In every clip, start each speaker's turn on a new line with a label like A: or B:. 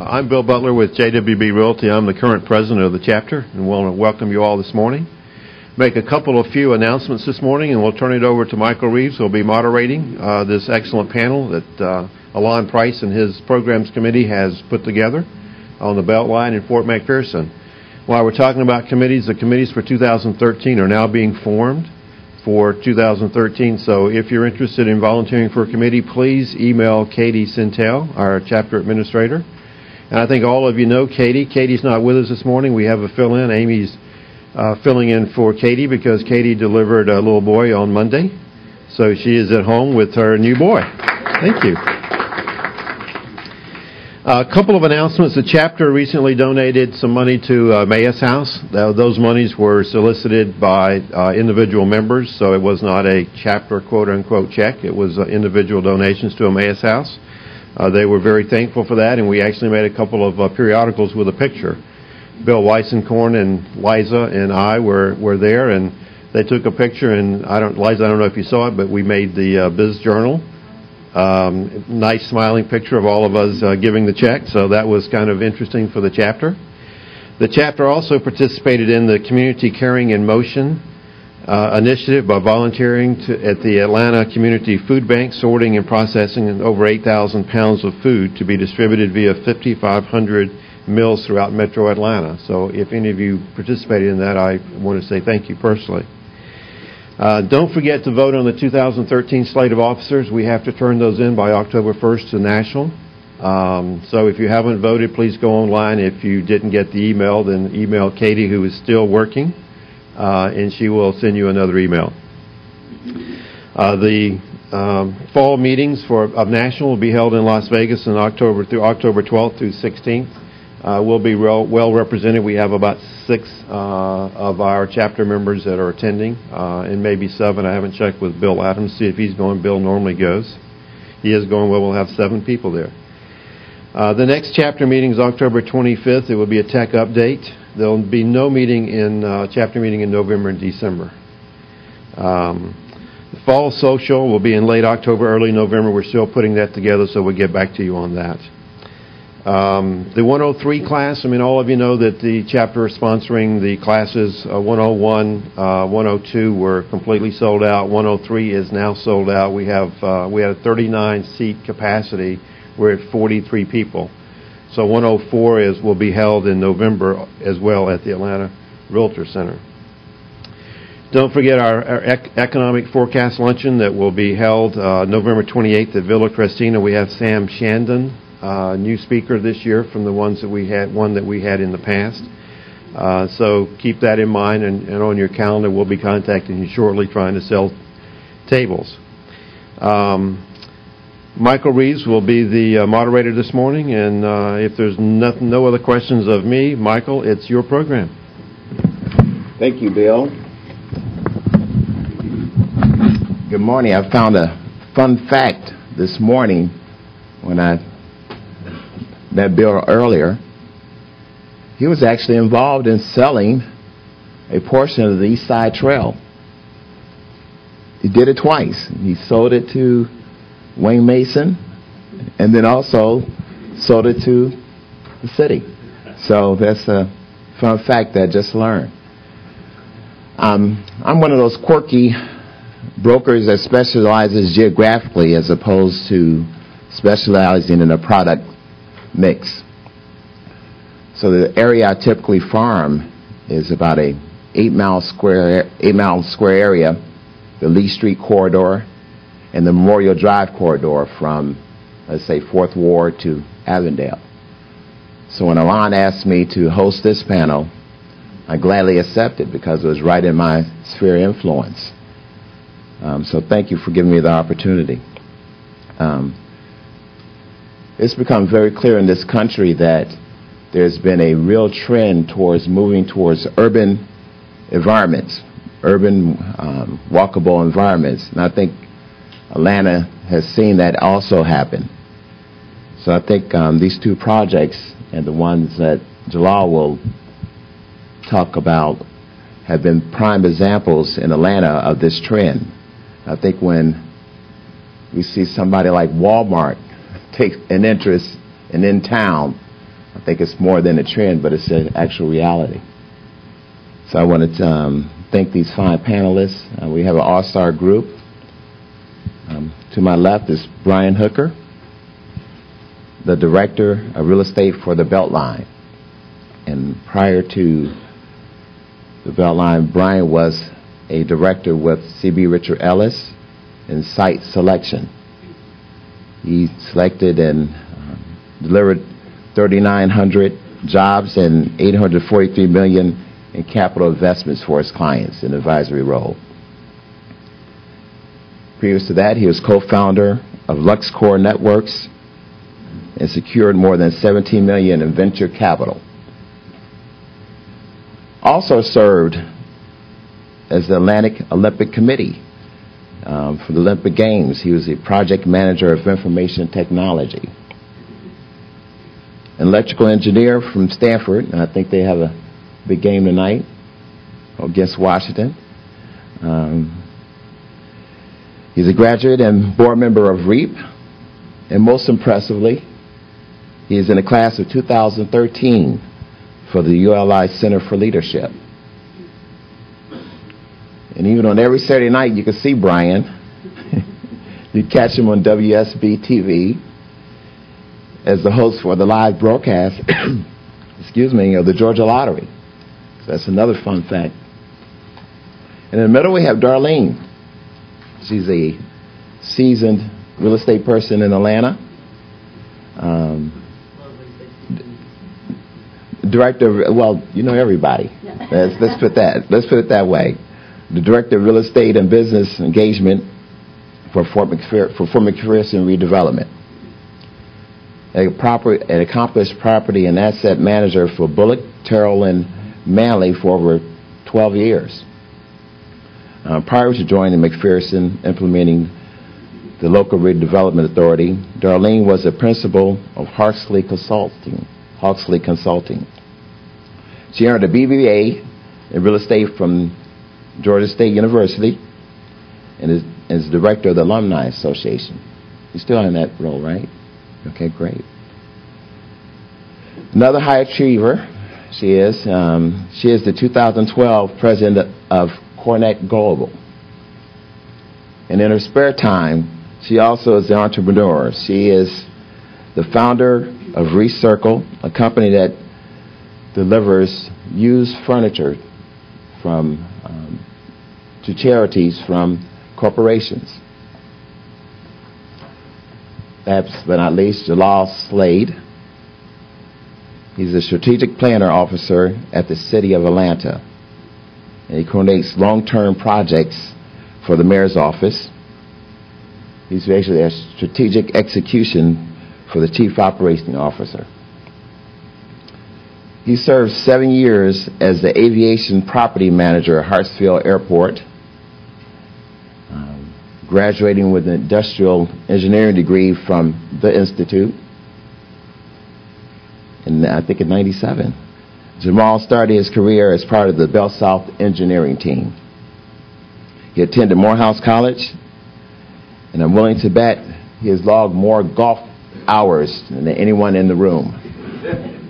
A: I'm Bill Butler with JWB Realty. I'm the current president of the chapter, and want to welcome you all this morning. Make a few announcements this morning, and we'll turn it over to Michael Reeves, who will be moderating this excellent panel that Alon Price and his programs committee has put together on the Beltline in Fort McPherson. While we're talking about committees, the committees for 2013 are now being formed for 2013. So if you're interested in volunteering for a committee, please email Katie Sintel, our chapter administrator. And I think all of you know Katie. Katie's not with us this morning. We have a fill-in. Amy's filling in for Katie because Katie delivered a little boy on Monday. So she is at home with her new boy. Thank you. A couple of announcements. The chapter recently donated some money to Emmaus House. Those monies were solicited by individual members, so it was not a chapter quote-unquote check. It was individual donations to Emmaus House. They were very thankful for that, and we actually made a couple of periodicals with a picture. Bill Weissenkorn and Liza and I were there, and they took a picture. And Liza, I don't know if you saw it, but we made the Biz Journal. Nice smiling picture of all of us giving the check, so that was kind of interesting for the chapter. The chapter also participated in the Community Caring in Motion initiative by volunteering at the Atlanta Community Food Bank, sorting and processing over 8,000 pounds of food to be distributed via 5,500 mills throughout Metro Atlanta. So if any of you participated in that, I want to say thank you personally. Don't forget to vote on the 2013 slate of officers. We have to turn those in by October 1st to National. So if you haven't voted, please go online. If you didn't get the email, then email Katie, who is still working. And she will send you another email. The fall meetings of National will be held in Las Vegas in October 12th through 16th. We'll be well represented. We have about 6 of our chapter members that are attending, and maybe 7. I haven't checked with Bill Adams to see if he's going. Bill normally goes. He is going. Well, we'll have 7 people there. The next chapter meeting is October 25th. It will be a tech update. There will be no chapter meeting in November and December. The fall social will be in late October, early November. We're still putting that together, so we'll get back to you on that. The 103 class, all of you know that the chapter is sponsoring the classes 101, 102 were completely sold out. 103 is now sold out. We had a 39-seat capacity. We're at 43 people. So 104 will be held in November as well at the Atlanta Realtor Center. Don't forget our economic forecast luncheon that will be held November 28th at Villa Cristina. We have Sam Shandon, new speaker this year from the one that we had in the past. So keep that in mind, and on your calendar. We'll be contacting you shortly trying to sell tables. Michael Reeves will be the moderator this morning, and if there's no other questions of me, Michael, it's your program.
B: Thank you, Bill. Good morning. I found a fun fact this morning when I met Bill earlier. He was actually involved in selling a portion of the East Side Trail. He did it twice. He sold it to Wayne Mason, and then also sold it to the city. So that's a fun fact that I just learned. I'm one of those quirky brokers that specializes geographically as opposed to specializing in a product mix. So the area I typically farm is about a 8-mile square area, the Lee Street corridor, and the Memorial Drive corridor from, let's say, 4th Ward to Avondale. So when Alon asked me to host this panel, I gladly accepted because it was right in my sphere of influence. So thank you for giving me the opportunity. It's become very clear in this country that there's been a real trend towards moving towards urban environments, urban walkable environments. And I think Atlanta has seen that also happen. So I think these 2 projects and the ones that Jalal will talk about have been prime examples in Atlanta of this trend. I think when we see somebody like Walmart take an interest in town, I think it's more than a trend, but it's an actual reality. So I want to thank these fine panelists. We have an all-star group. To my left is Brian Hooker, the Director of Real Estate for the Beltline. And prior to the Beltline, Brian was a director with C.B. Richard Ellis in site selection. He selected and delivered 3,900 jobs and $843 million in capital investments for his clients in advisory role. Previous to that, he was co-founder of LuxCore Networks and secured more than $17 million in venture capital. Also served as the Atlantic Olympic Committee for the Olympic Games. He was the project manager of information technology. An electrical engineer from Stanford, and I think they have a big game tonight against Washington. He's a graduate and board member of REAP, and most impressively, he is in the class of 2013 for the ULI Center for Leadership. And even on every Saturday night, you can see Brian. You catch him on WSB TV as the host for the live broadcast, excuse me, of the Georgia Lottery. So that's another fun fact. And in the middle, we have Darlene. She's a seasoned real estate person in Atlanta. Director of, well, you know everybody. Let's put it that way. The Director of Real Estate and Business Engagement for Fort McPherson Redevelopment. An accomplished property and asset manager for Bullock, Terrell, and Manley for over 12 years. Prior to joining McPherson, implementing the local redevelopment authority, Darlene was a principal of Hawksley Consulting. She earned a BBA in real estate from Georgia State University and is director of the Alumni Association. You're still in that role, right? Okay, great. Another high achiever, she is the 2012 president of Cornet Global. And in her spare time, she also is the entrepreneur. She is the founder of Recircle, a company that delivers used furniture to charities from corporations. Last but not least, Jalal Slade. He's a strategic planner officer at the City of Atlanta. And he coordinates long-term projects for the mayor's office. He's actually a strategic execution for the chief operating officer. He served 7 years as the aviation property manager at Hartsfield Airport, graduating with an industrial engineering degree from the Institute, and I think in '97. Jamal started his career as part of the Bell South engineering team. He attended Morehouse College, and I'm willing to bet he has logged more golf hours than anyone in the room.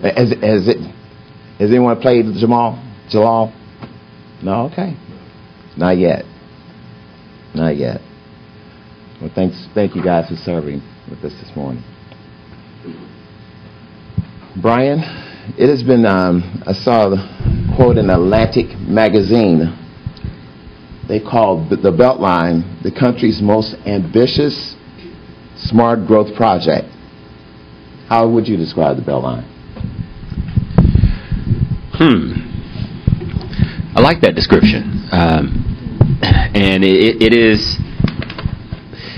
B: Has anyone played Jalal? No? Okay. Not yet. Not yet. Well, thank you guys for serving with us this morning. Brian, it has been, I saw the quote in Atlantic magazine. They called the Beltline the country's most ambitious smart growth project. How would you describe the Beltline?
C: I like that description, and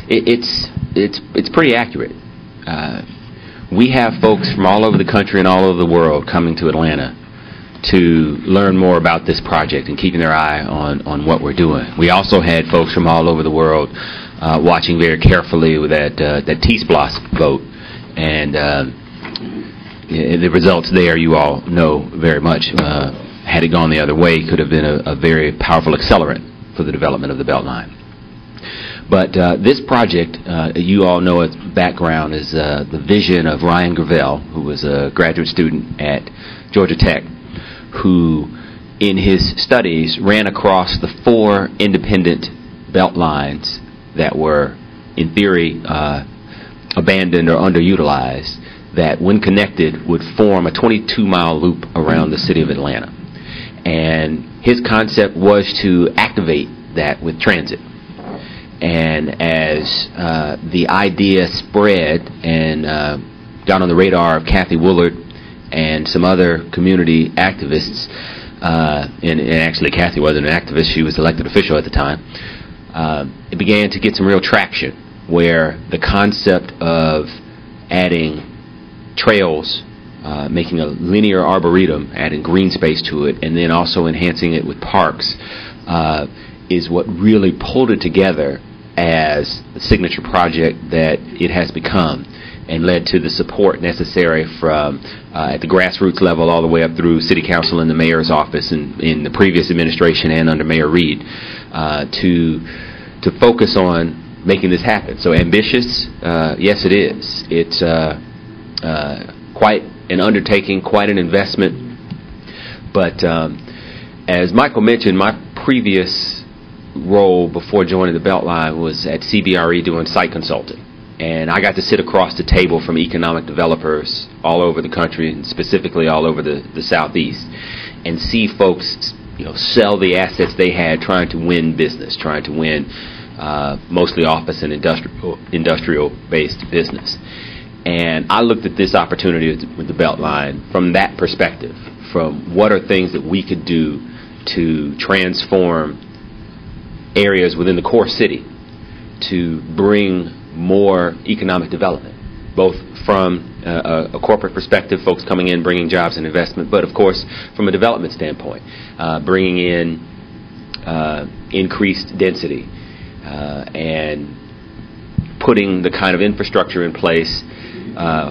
C: it's pretty accurate. We have folks from all over the country and all over the world coming to Atlanta to learn more about this project and keeping their eye on what we're doing. We also had folks from all over the world watching very carefully with that T-SPLOS vote, and the results there you all know very much. Had it gone the other way, could have been a very powerful accelerant for the development of the Beltline. But this project, you all know its background is the vision of Ryan Gravel, who was a graduate student at Georgia Tech, who in his studies ran across the 4 independent belt lines that were, in theory, abandoned or underutilized, that when connected would form a 22-mile loop around the city of Atlanta. And his concept was to activate that with transit. And as the idea spread and got on the radar of Kathy Woolard and some other community activists, and actually Kathy wasn't an activist, she was an elected official at the time, it began to get some real traction, where the concept of adding trails, making a linear arboretum, adding green space to it, and then also enhancing it with parks, is what really pulled it together as the signature project that it has become, and led to the support necessary from at the grassroots level all the way up through City Council and the Mayor's office in the previous administration and under Mayor Reed, to focus on making this happen. So ambitious, yes it is. It's quite an undertaking, quite an investment. But as Michael mentioned, my previous role before joining the Beltline was at CBRE doing site consulting. And I got to sit across the table from economic developers all over the country, and specifically all over the Southeast, and see folks, sell the assets they had, trying to win business, trying to win mostly office and industrial-based business. And I looked at this opportunity with the Beltline from that perspective, from what are things that we could do to transform areas within the core city to bring more economic development, both from a corporate perspective, folks coming in, bringing jobs and investment, but of course from a development standpoint, bringing in increased density and putting the kind of infrastructure in place,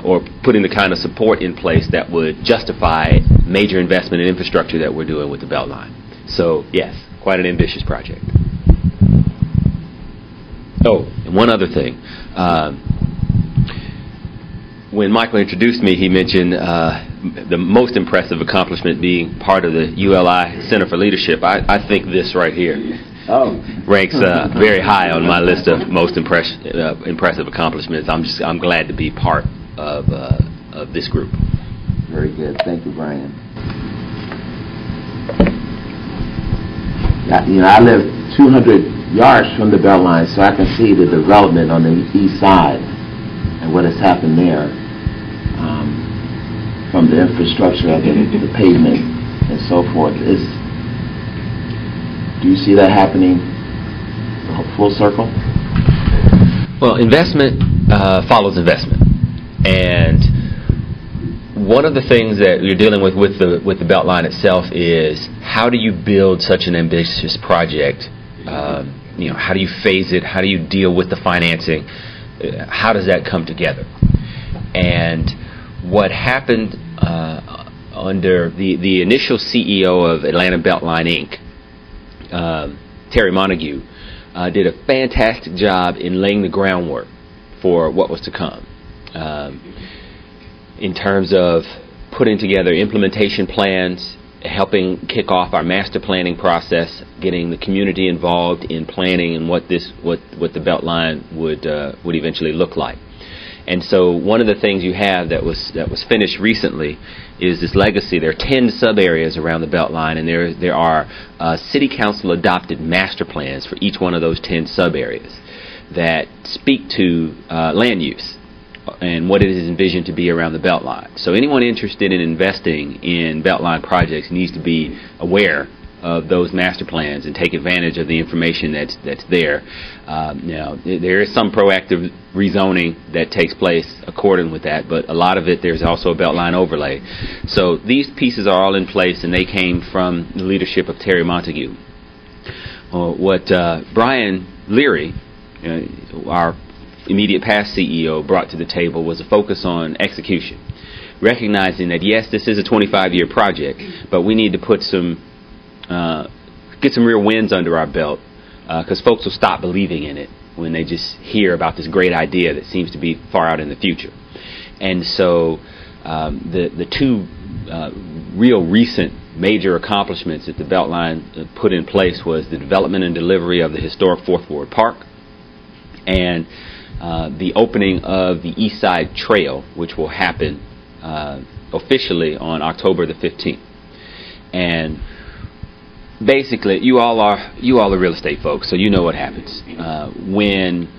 C: or putting the kind of support in place that would justify major investment in infrastructure that we're doing with the Beltline. So yes, quite an ambitious project. Oh, and one other thing. When Michael introduced me, he mentioned the most impressive accomplishment being part of the ULI Center for Leadership. I think this right here ranks very high on my list of most impressive accomplishments. I'm glad to be part of this group.
B: Very good. Thank you, Brian. I live 200 yards from the Beltline, so I can see the development on the east side and what has happened there, from the infrastructure, the pavement, and so forth. Do you see that happening full circle?
C: Well, investment follows investment, and one of the things that you're dealing with the Beltline itself is how do you build such an ambitious project? How do you phase it? How do you deal with the financing? How does that come together? And what happened under the initial CEO of Atlanta Beltline Inc., Terry Montague, did a fantastic job in laying the groundwork for what was to come, in terms of putting together implementation plans, helping kick off our master planning process, getting the community involved in planning and what the Beltline would eventually look like. And so one of the things you have that was finished recently is this legacy. There are 10 sub-areas around the Beltline, and there are city council adopted master plans for each one of those 10 sub-areas that speak to land use and what it is envisioned to be around the Beltline. So anyone interested in investing in Beltline projects needs to be aware of those master plans and take advantage of the information that's there. Now, there is some proactive rezoning that takes place according with that, but a lot of it, there's also a Beltline overlay. So these pieces are all in place, and they came from the leadership of Terry Montague. What Brian Leary, our immediate past CEO, brought to the table was a focus on execution, recognizing that yes, this is a 25-year project, but we need to put get some real wins under our belt, because folks will stop believing in it when they just hear about this great idea that seems to be far out in the future. And so the two real recent major accomplishments that the Beltline put in place was the development and delivery of the historic Fourth Ward Park and the opening of the East Side Trail, which will happen officially on October the 15th. And basically, you all are real estate folks, so you know what happens when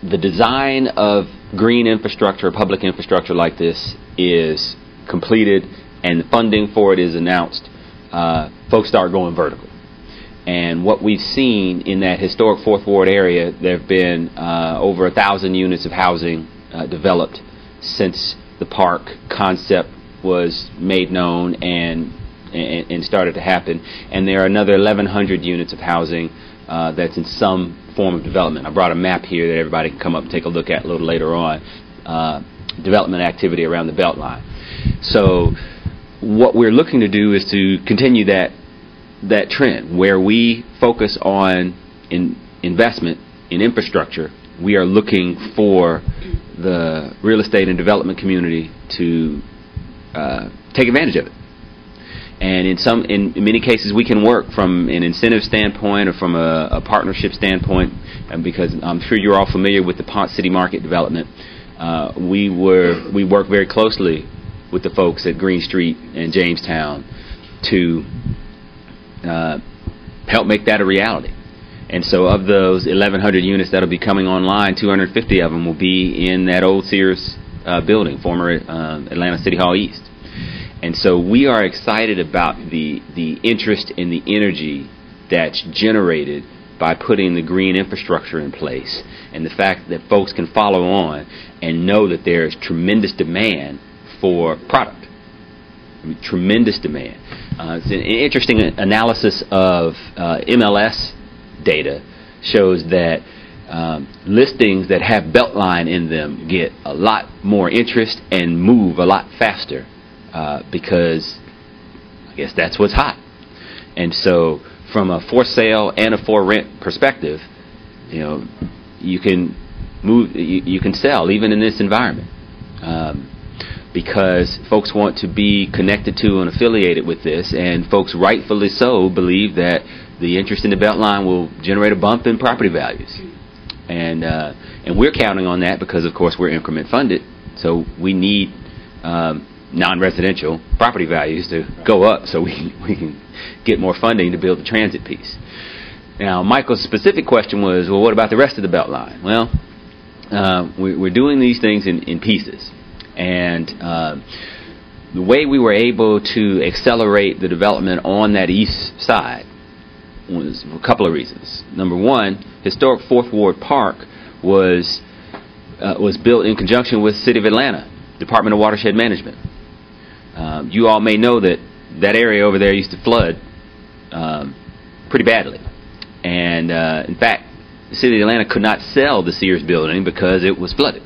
C: the design of green infrastructure, public infrastructure like this is completed and the funding for it is announced. Folks start going vertical. And what we've seen in that historic Fourth Ward area, there have been over 1,000 units of housing developed since the park concept was made known and started to happen. And there are another 1,100 units of housing that's in some form of development. I brought a map here that everybody can come up and take a look at a little later on. Development activity around the Beltline. So what we're looking to do is to continue that trend where we focus on investment in infrastructure. We are looking for the real estate and development community to take advantage of it. And in many cases, we can work from an incentive standpoint or from a partnership standpoint, because I'm sure you're all familiar with the Ponce City Market development. We work very closely with the folks at Green Street and Jamestown to help make that a reality. And so of those 1,100 units that will be coming online, 250 of them will be in that old Sears building, former Atlanta City Hall East. And so we are excited about the interest and the energy that's generated by putting the green infrastructure in place, and the fact that folks can follow on and know that there is tremendous demand for product. I mean, tremendous demand. It's an interesting analysis of MLS data shows that listings that have Beltline in them get a lot more interest and move a lot faster because I guess that's what's hot. And so from a for sale and a for rent perspective, you know, you can move, you can sell even in this environment because folks want to be connected to and affiliated with this, and folks rightfully so believe that the interest in the Beltline will generate a bump in property values, and we're counting on that because of course we're increment funded, so we need non-residential property values to go up so we can get more funding to build the transit piece. Now, Michael's specific question was, well, what about the rest of the Beltline? Well, we're doing these things in pieces, and the way we were able to accelerate the development on that east side was for a couple of reasons. Number one, historic Fourth Ward Park was built in conjunction with the City of Atlanta, Department of Watershed Management. You all may know that that area over there used to flood pretty badly. And in fact, the City of Atlanta could not sell the Sears building because it was flooded.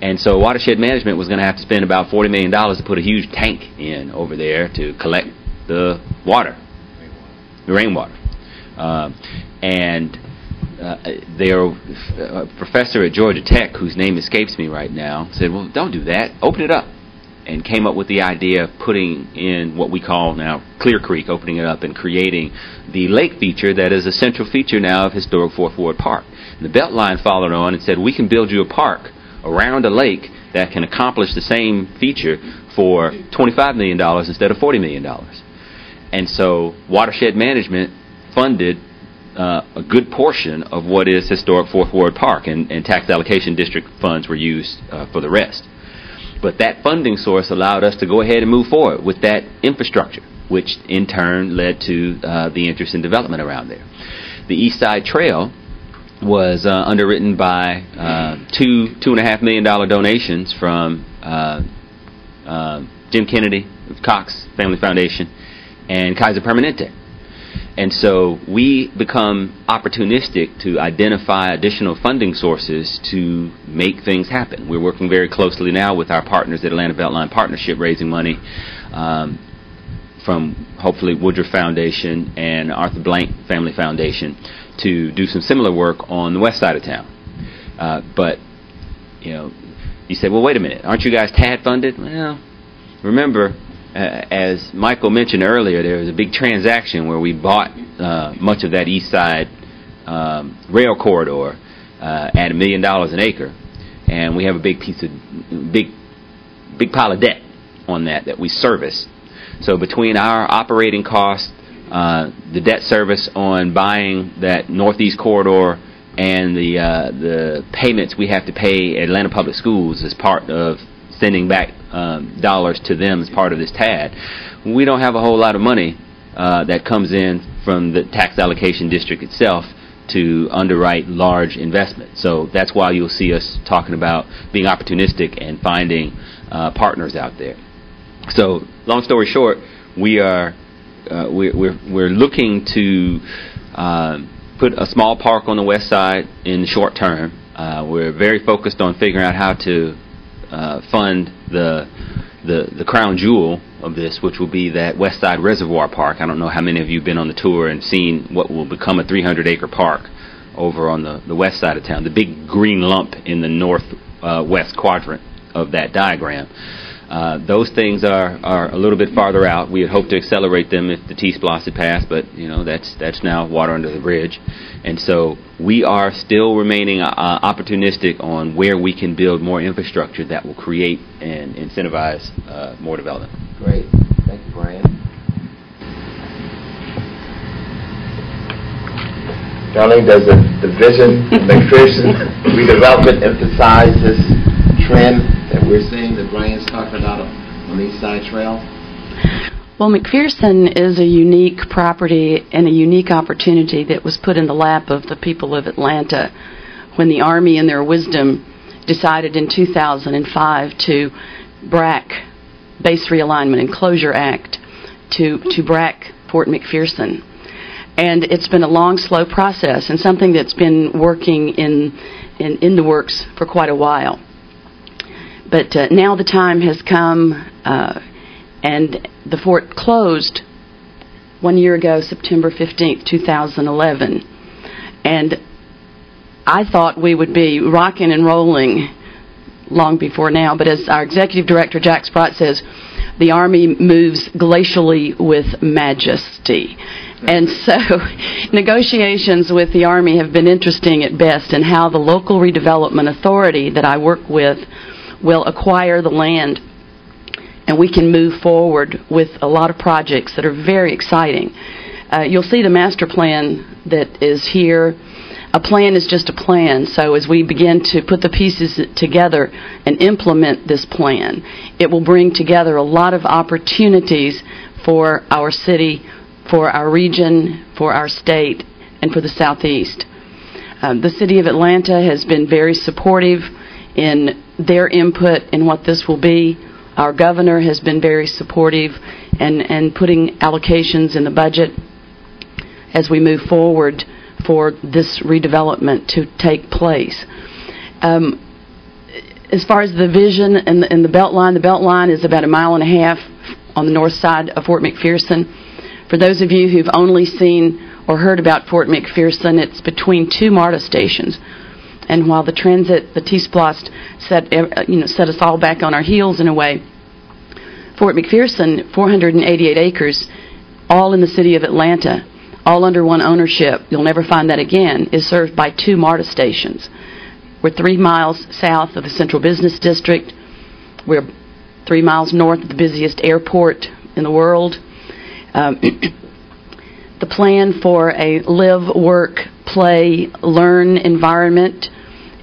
C: And so Watershed Management was going to have to spend about $40 million to put a huge tank in over there to collect the water, the rainwater. And their professor at Georgia Tech, whose name escapes me right now, said, well, don't do that, open it up. And came up with the idea of putting in what we call now Clear Creek, opening it up and creating the lake feature that is a central feature now of historic Fourth Ward Park. And the Beltline followed on and said, we can build you a park around a lake that can accomplish the same feature for $25 million instead of $40 million. And so Watershed Management funded a good portion of what is historic Fourth Ward Park, and tax allocation district funds were used for the rest. But that funding source allowed us to go ahead and move forward with that infrastructure, which in turn led to the interest in development around there. The East Side Trail was underwritten by $2.5 million donations from Jim Kennedy, Cox Family Foundation, and Kaiser Permanente. And so we become opportunistic to identify additional funding sources to make things happen. We're working very closely now with our partners at Atlanta Beltline Partnership, raising money from hopefully Woodruff Foundation and Arthur Blank Family Foundation to do some similar work on the west side of town. But, you know, you say, well, wait a minute, aren't you guys TAD funded? Well, remember, as Michael mentioned earlier, there was a big transaction where we bought much of that east side rail corridor at $1 million an acre, and we have a big pile of debt on that we service. So between our operating costs, the debt service on buying that northeast corridor, and the payments we have to pay Atlanta Public Schools as part of sending back dollars to them as part of this TAD, we don't have a whole lot of money that comes in from the tax allocation district itself to underwrite large investments. So that's why you'll see us talking about being opportunistic and finding partners out there. So long story short, we're looking to put a small park on the west side in the short term. We're very focused on figuring out how to fund the crown jewel of this, which will be that West Side Reservoir Park. I don't know how many of you have been on the tour and seen what will become a 300-acre park over on the west side of town, the big green lump in the northwest quadrant of that diagram. Those things are a little bit farther out. We had hoped to accelerate them if the T-Splosh had passed, but you know that's now water under the bridge. And so we are still remaining opportunistic on where we can build more infrastructure that will create and incentivize more development.
B: Great. Thank you, Brian. Darlene, does the vision of McPherson redevelopment emphasize this trend that we're seeing that Brian's talking about on the East Side Trail?
D: Well, McPherson is a unique property and a unique opportunity that was put in the lap of the people of Atlanta when the Army, in their wisdom, decided in 2005 to BRAC, Base Realignment and Closure Act, to BRAC Fort McPherson. And it's been a long, slow process and something that's been working in the works for quite a while. But now the time has come, and the fort closed 1 year ago, September 15th, 2011. And I thought we would be rocking and rolling long before now, but as our executive director, Jack Sprott, says, the Army moves glacially with majesty. And so negotiations with the Army have been interesting at best in how the local redevelopment authority that I work with will acquire the land, and we can move forward with a lot of projects that are very exciting. You'll see the master plan that is here. A plan is just a plan, so as we begin to put the pieces together and implement this plan, it will bring together a lot of opportunities for our city, for our region, for our state, and for the Southeast. The City of Atlanta has been very supportive in their input in what this will be. Our governor has been very supportive and putting allocations in the budget as we move forward for this redevelopment to take place. As far as the vision and the Beltline is about 1.5 miles on the north side of Fort McPherson. For those of you who've only seen or heard about Fort McPherson, it's between two MARTA stations. And while the transit, the T-Splosh set us all back on our heels in a way, Fort McPherson, 488 acres, all in the city of Atlanta, all under one ownership, you'll never find that again, is served by two MARTA stations. We're 3 miles south of the Central Business District. We're 3 miles north of the busiest airport in the world. The plan for a live, work, play, learn environment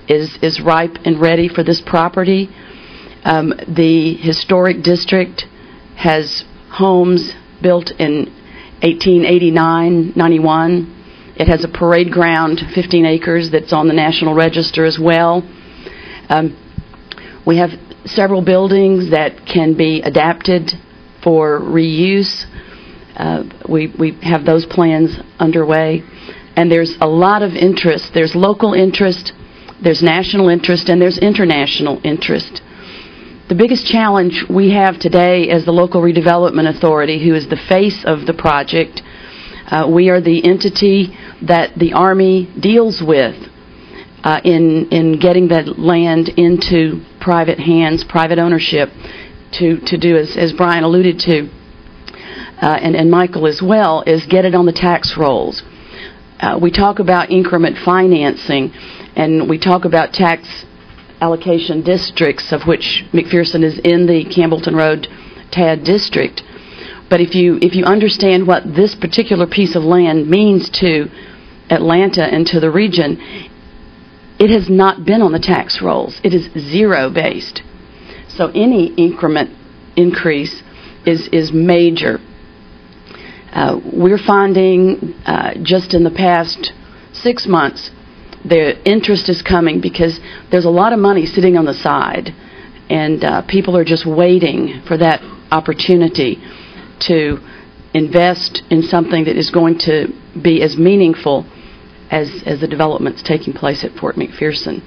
D: is ripe and ready for this property. The historic district has homes built in 1889-91. It has a parade ground, 15 acres, that's on the National Register as well. We have several buildings that can be adapted for reuse. We have those plans underway. And there's a lot of interest. There's local interest, there's national interest, and there's international interest. The biggest challenge we have today as the local redevelopment authority, who is the face of the project, We are the entity that the Army deals with in getting that land into private hands, private ownership, to do, as Brian alluded to, and Michael as well, is get it on the tax rolls. We talk about increment financing, and we talk about tax allocation districts, of which McPherson is in the Campbellton Road TAD district. But if you understand what this particular piece of land means to Atlanta and to the region, it has not been on the tax rolls. It is zero-based. So any increment increase is major. We're finding just in the past 6 months, the interest is coming because there's a lot of money sitting on the side, and people are just waiting for that opportunity to invest in something that is going to be as meaningful as the developments taking place at Fort McPherson.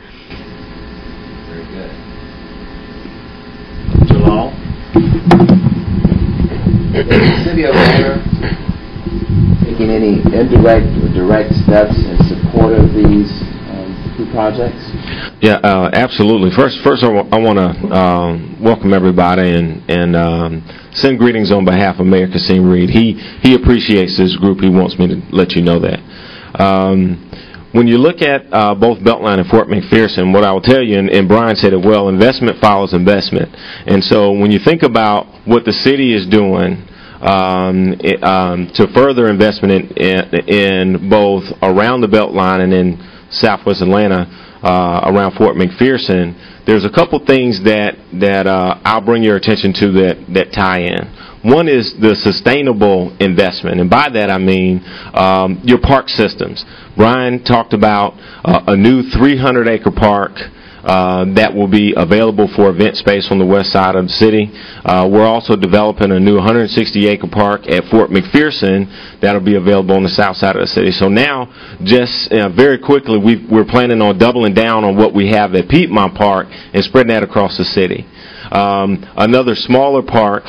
B: Very good. Jalal? Is the City of Atlanta taking any indirect or direct steps in support of these two projects?
E: Yeah, absolutely. First, I want to welcome everybody and send greetings on behalf of Mayor Kasim Reed. He appreciates this group. He wants me to let you know that. When you look at both Beltline and Fort McPherson, what I will tell you, and Brian said it well, investment follows investment. And so when you think about what the city is doing to further investment in both around the Beltline and in Southwest Atlanta, around Fort McPherson, there's a couple things that I'll bring your attention to that tie in. One is the sustainable investment, and by that I mean your park systems. Brian talked about a new 300-acre park that will be available for event space on the west side of the city. We're also developing a new 160-acre park at Fort McPherson that will be available on the south side of the city. So now, just very quickly, we're planning on doubling down on what we have at Piedmont Park and spreading that across the city. Another smaller park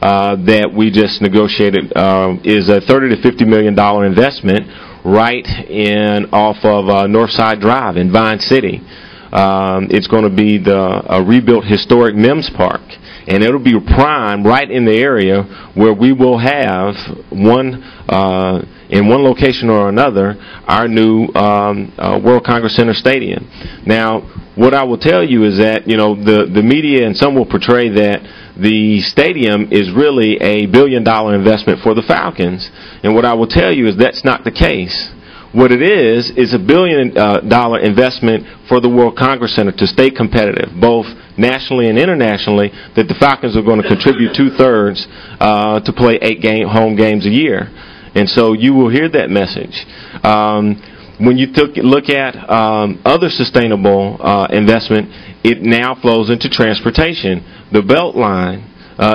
E: that we just negotiated is a $30 to $50 million investment right off of Northside Drive in Vine City. It's going to be a rebuilt historic Mims Park, and it'll be prime right in the area where we will have in one location or another, our new World Congress Center Stadium. Now, what I will tell you is that, the media and some will portray that the stadium is really a $1 billion investment for the Falcons. And what I will tell you is that's not the case. What it is a $1 billion investment for the World Congress Center to stay competitive, both nationally and internationally, that the Falcons are going to contribute 2/3 to play 8 home games a year. And so you will hear that message. When you look at other sustainable investment, it now flows into transportation. The Beltline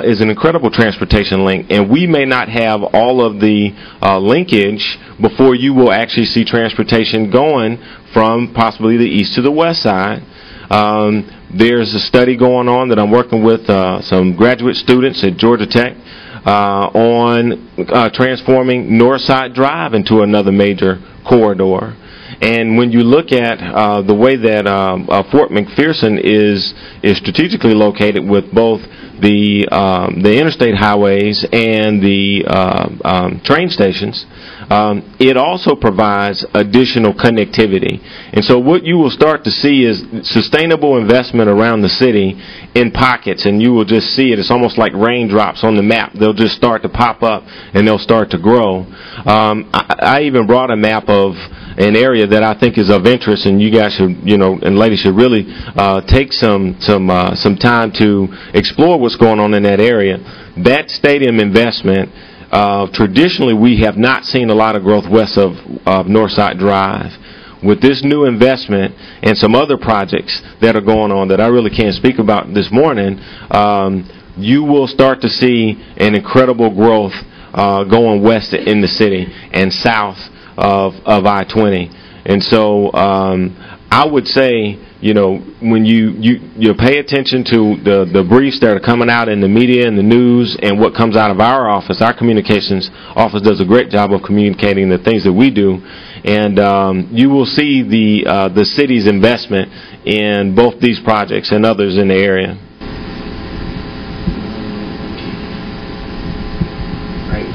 E: is an incredible transportation link, and we may not have all of the linkage before you will actually see transportation going from possibly the east to the west side. There's a study going on that I'm working with some graduate students at Georgia Tech on transforming Northside Drive into another major corridor. And when you look at the way that Fort McPherson is strategically located with both the interstate highways and the train stations, it also provides additional connectivity. And so what you will start to see is sustainable investment around the city in pockets, and you will just see it. It's almost like raindrops on the map. They'll just start to pop up, and they'll start to grow. I even brought a map of an area that I think is of interest, and you guys should, and ladies should really take some time to explore what's going on in that area. That stadium investment, traditionally we have not seen a lot of growth west of Northside Drive. With this new investment and some other projects that are going on that I really can't speak about this morning, you will start to see an incredible growth going west in the city and south of I-20. And so I would say, when you pay attention to the briefs that are coming out in the media and the news and what comes out of our office, our communications office does a great job of communicating the things that we do, and you will see the city's investment in both these projects and others in the area.
B: Great.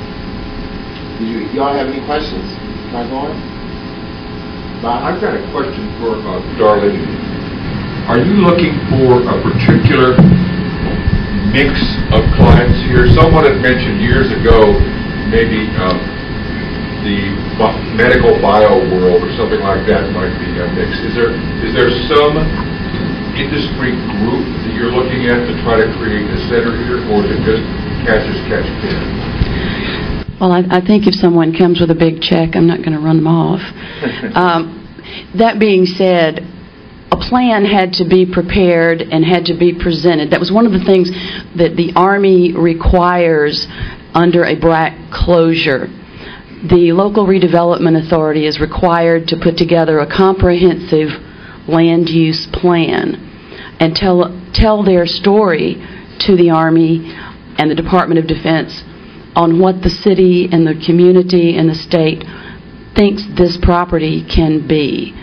B: Do y'all have any questions? Can I go on?
F: I've got a question for Darlene. Are you looking for a particular mix of clients here? Someone had mentioned years ago maybe the medical bio world or something like that might be a mix. Is there some industry group that you're looking at to try to create a center here, or is it just catch can?
D: Well, I think if someone comes with a big check, I'm not going to run them off. That being said, a plan had to be prepared and had to be presented. That was one of the things that the Army requires under a BRAC closure. The local redevelopment authority is required to put together a comprehensive land use plan and tell their story to the Army and the Department of Defense on what the city and the community and the state thinks this property can be.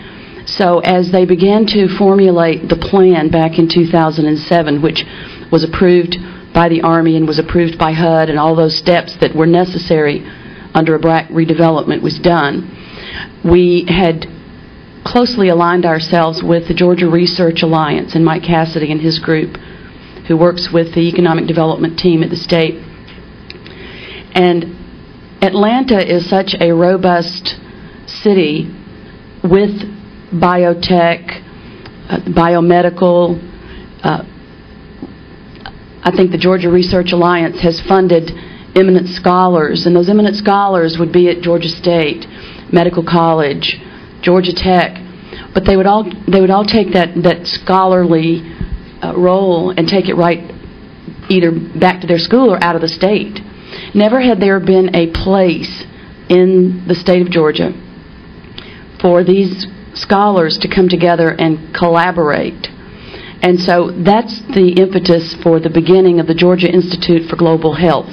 D: So as they began to formulate the plan back in 2007, which was approved by the Army and was approved by HUD, and all those steps that were necessary under a BRAC redevelopment was done, we had closely aligned ourselves with the Georgia Research Alliance and Mike Cassidy and his group, who works with the economic development team at the state. And Atlanta is such a robust city with biotech, biomedical. I think the Georgia Research Alliance has funded eminent scholars, and those eminent scholars would be at Georgia State, Medical College, Georgia Tech, but they would all take that scholarly role and take it right either back to their school or out of the state. Never had there been a place in the state of Georgia for these scholars to come together and collaborate. And so that's the impetus for the beginning of the Georgia Institute for Global Health.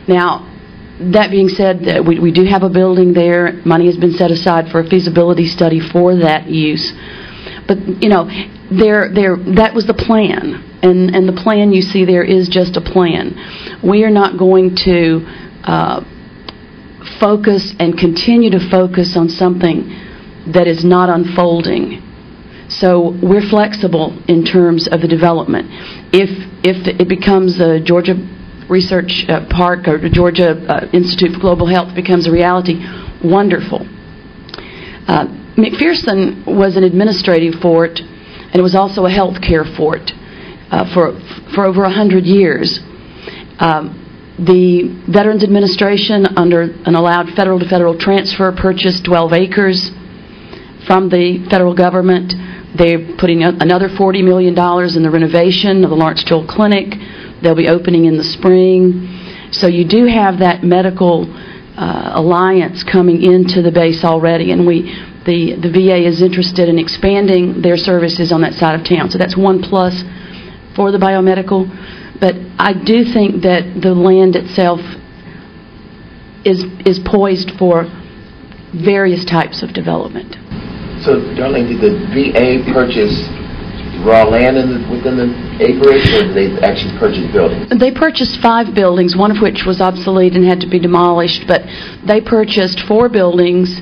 D: Now, that being said, we do have a building there. Money has been set aside for a feasibility study for that use. But, that was the plan. And the plan you see there is just a plan. We are not going to focus and continue to focus on something that is not unfolding. So we're flexible in terms of the development. If it becomes the Georgia Research Park or the Georgia Institute for Global Health becomes a reality, wonderful. McPherson was an administrative fort, and it was also a health care fort for over 100 years. The Veterans Administration, under an allowed federal-to-federal transfer, purchased 12 acres from the federal government. They're putting another $40 million in the renovation of the Lawrence Joel Clinic. They'll be opening in the spring. So you do have that medical alliance coming into the base already, and the VA is interested in expanding their services on that side of town. So that's one plus for the biomedical. But I do think that the land itself is poised for various types of development.
B: So, Darlene, did the VA purchase raw land within the acreage, or did they actually purchase buildings?
D: They purchased 5 buildings, one of which was obsolete and had to be demolished, but they purchased 4 buildings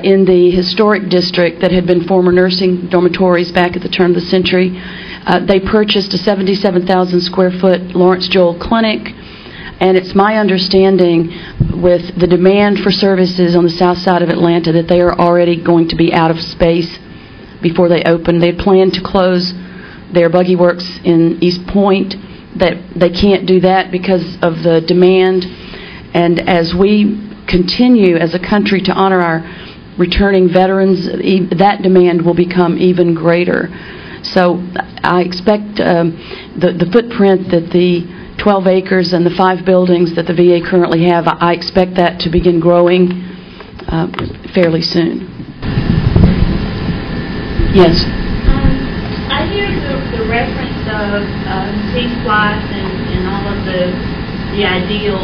D: in the historic district that had been former nursing dormitories back at the turn of the century. They purchased a 77,000 square foot Lawrence Joel Clinic, and it's my understanding with the demand for services on the south side of Atlanta that they are already going to be out of space before they open. They planned to close their buggy works in East Point. That they can't do that because of the demand. And as we continue as a country to honor our returning veterans, that demand will become even greater. So I expect the footprint that the 12 acres and the 5 buildings that the VA currently have, I expect that to begin growing fairly soon. Yes?
G: reference of T-Splice and all of the ideal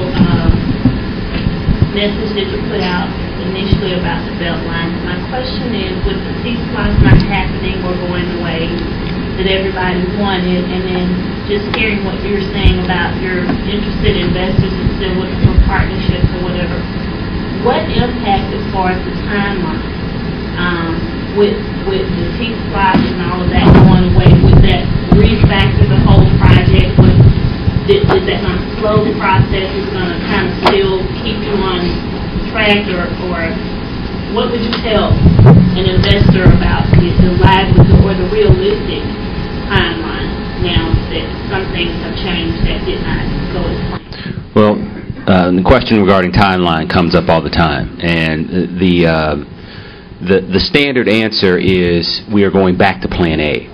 G: message that you put out initially about the Beltline. My question is, with the T-Splice not happening or going the way that everybody wanted, and then just hearing what you're saying about your interested investors and still looking for partnerships or whatever, what impact as far as the timeline with the T-Splice and all of that going away, would that refactor the whole project? Is that going to slow the process? Is it going to kind of still keep you on track, or what would you tell an investor about the livelihood or the realistic timeline now that some things have changed that did not go as planned?
C: Well, the question regarding timeline comes up all the time, and the standard answer is we are going back to Plan A.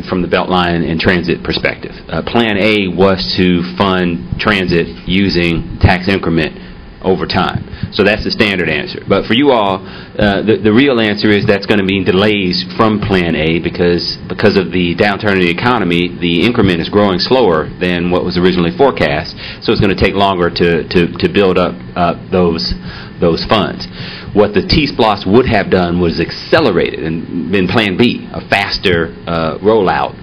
C: From the Beltline and transit perspective. Plan A was to fund transit using tax increment over time. So that's the standard answer. But for you all, the real answer is that's going to mean delays from Plan A because of the downturn in the economy, the increment is growing slower than what was originally forecast, so it's going to take longer to build up those funds. What the T-Splosh would have done was accelerated and been Plan B, a faster rollout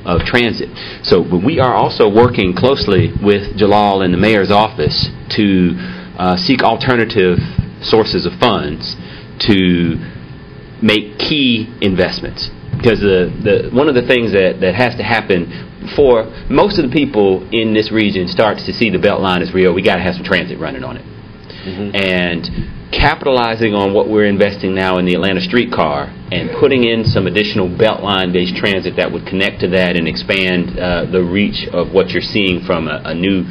C: of transit. So we are also working closely with Jalal and the mayor's office to seek alternative sources of funds to make key investments. Because one of the things that has to happen for most of the people in this region starts to see the Beltline is real, we got to have some transit running on it. Mm-hmm. And capitalizing on what we're investing now in the Atlanta streetcar and putting in some additional Beltline-based transit that would connect to that and expand the reach of what you're seeing from a new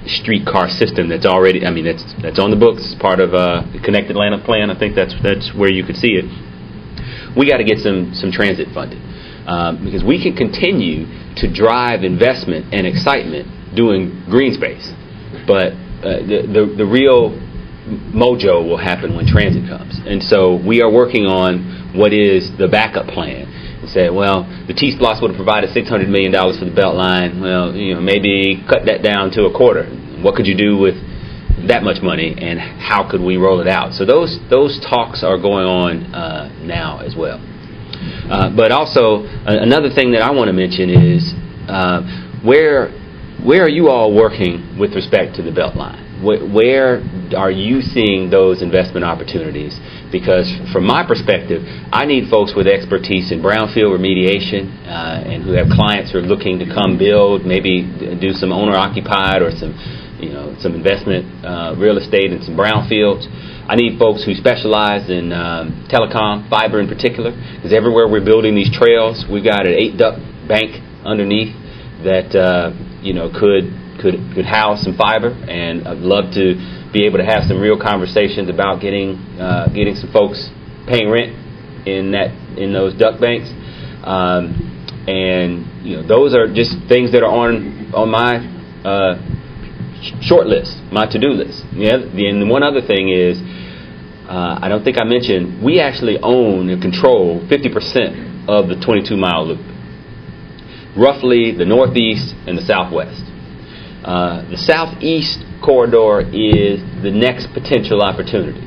C: streetcar system that's already, I mean, that's on the books. It's part of the Connect Atlanta plan. I think that's where you could see it. We got to get some transit funded because we can continue to drive investment and excitement doing green space, but the real mojo will happen when transit comes. And so we are working on what is the backup plan. And say, well, the T-Splosh would have provided $600 million for the Beltline. Well, maybe cut that down to a quarter. What could you do with that much money, and how could we roll it out? So those talks are going on now as well. But also, another thing that I want to mention is where are you all working with respect to the Beltline? Where are you seeing those investment opportunities? Because from my perspective, I need folks with expertise in brownfield remediation and who have clients who are looking to come build, maybe do some owner-occupied or some investment real estate in some brownfields. I need folks who specialize in telecom, fiber in particular, because everywhere we're building these trails, we've got an 8-duct bank underneath that could house some fiber, and I'd love to be able to have some real conversations about getting some folks paying rent in those duct banks, and those are just things that are on my short list, my to-do list. Yeah, and one other thing is I don't think I mentioned we actually own and control 50% of the 22-mile loop, roughly the northeast and the southwest. The southeast corridor is the next potential opportunity,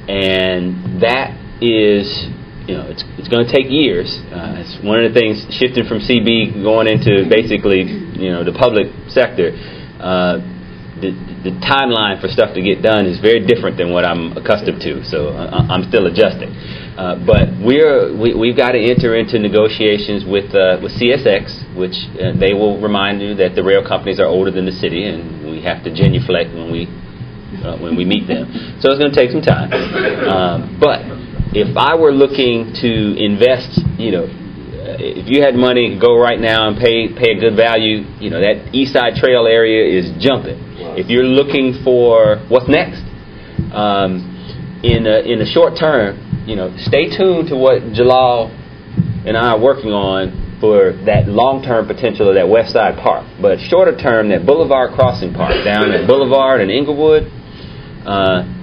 C: and that is, it's going to take years. It's one of the things shifting from CB going into basically, the public sector. The timeline for stuff to get done is very different than what I'm accustomed to, so I'm still adjusting. But we've got to enter into negotiations with CSX, which they will remind you that the rail companies are older than the city, and we have to genuflect when we meet them. So it's going to take some time. But if I were looking to invest, if you had money, go right now and pay a good value, that East Side Trail area is jumping. If you're looking for what's next, in the short term, stay tuned to what Jalal and I are working on for that long-term potential of that West Side Park. But shorter term, that Boulevard Crossing Park down at Boulevard and Inglewood,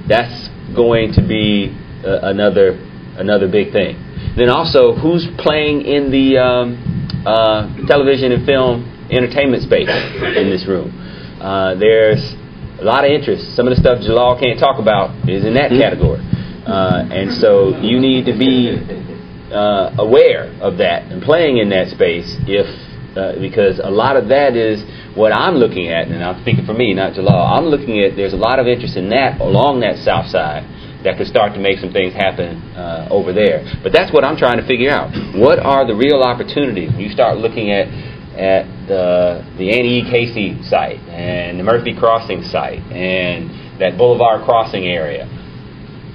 C: that's going to be another big thing. Then also, who's playing in the television and film entertainment space in this room. There's a lot of interest. Some of the stuff Jalal can't talk about is in that category. And so you need to be aware of that and playing in that space because a lot of that is what I'm looking at, and I'm speaking for me, not Jalal. I'm looking at there's a lot of interest in that along that south side that could start to make some things happen over there. But that's what I'm trying to figure out. What are the real opportunities? You start looking at the Annie E. Casey site and the Murphy Crossing site and that Boulevard Crossing area.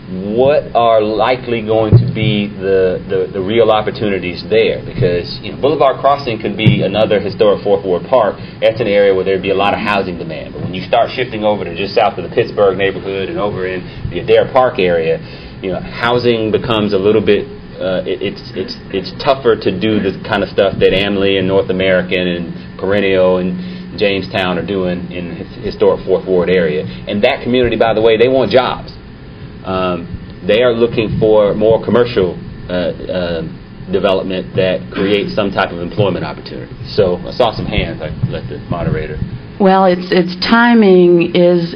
C: What are likely going to be the real opportunities there? Because Boulevard Crossing could be another historic Fourth Ward Park. That's an area where there'd be a lot of housing demand. But when you start shifting over to just south of the Pittsburgh neighborhood and over in the Adair Park area, housing becomes a little bit. It's tougher to do the kind of stuff that Amley and North American and Perennial and Jamestown are doing in the historic Fourth Ward area. And that community, by the way, they want jobs. They are looking for more commercial development that creates some type of employment opportunity. So I saw some hands. I let the moderator.
D: Well, it's timing is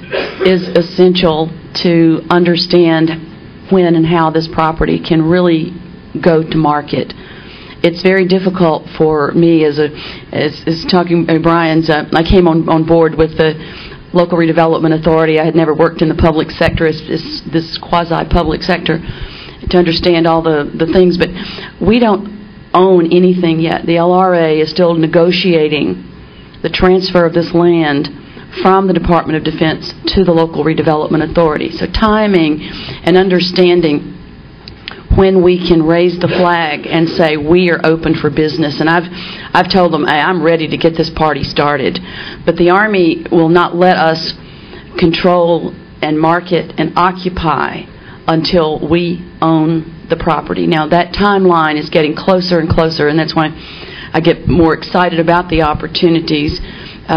D: essential to understand when and how this property can really go to market. It's very difficult for me as talking Brian's. I came on board with the Local Redevelopment Authority. I had never worked in the public sector, this quasi-public sector, to understand all the things. But we don't own anything yet. The LRA is still negotiating the transfer of this land from the Department of Defense to the Local Redevelopment Authority. So timing and understanding when we can raise the flag and say we are open for business. And I've told them, hey, I'm ready to get this party started. But the Army will not let us control and market and occupy until we own the property. Now that timeline is getting closer and closer, and that's why I get more excited about the opportunities.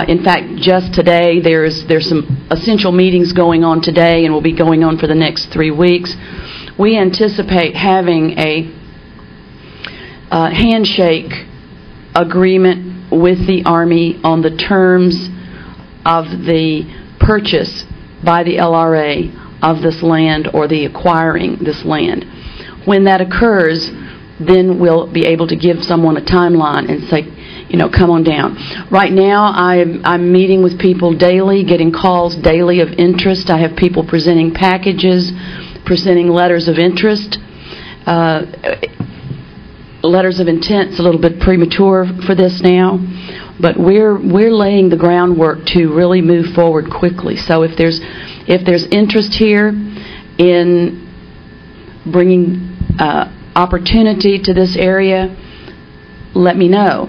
D: In fact, just today, there's some essential meetings going on today and will be going on for the next 3 weeks. We anticipate having a handshake agreement with the Army on the terms of the purchase by the LRA of this land or the acquiring this land. When that occurs, then we'll be able to give someone a timeline and say, come on down. Right now, I'm meeting with people daily, getting calls daily of interest. I have people presenting packages, presenting letters of interest. Letters of intent's a little bit premature for this now, but we're laying the groundwork to really move forward quickly. So if there's interest here in bringing opportunity to this area, let me know.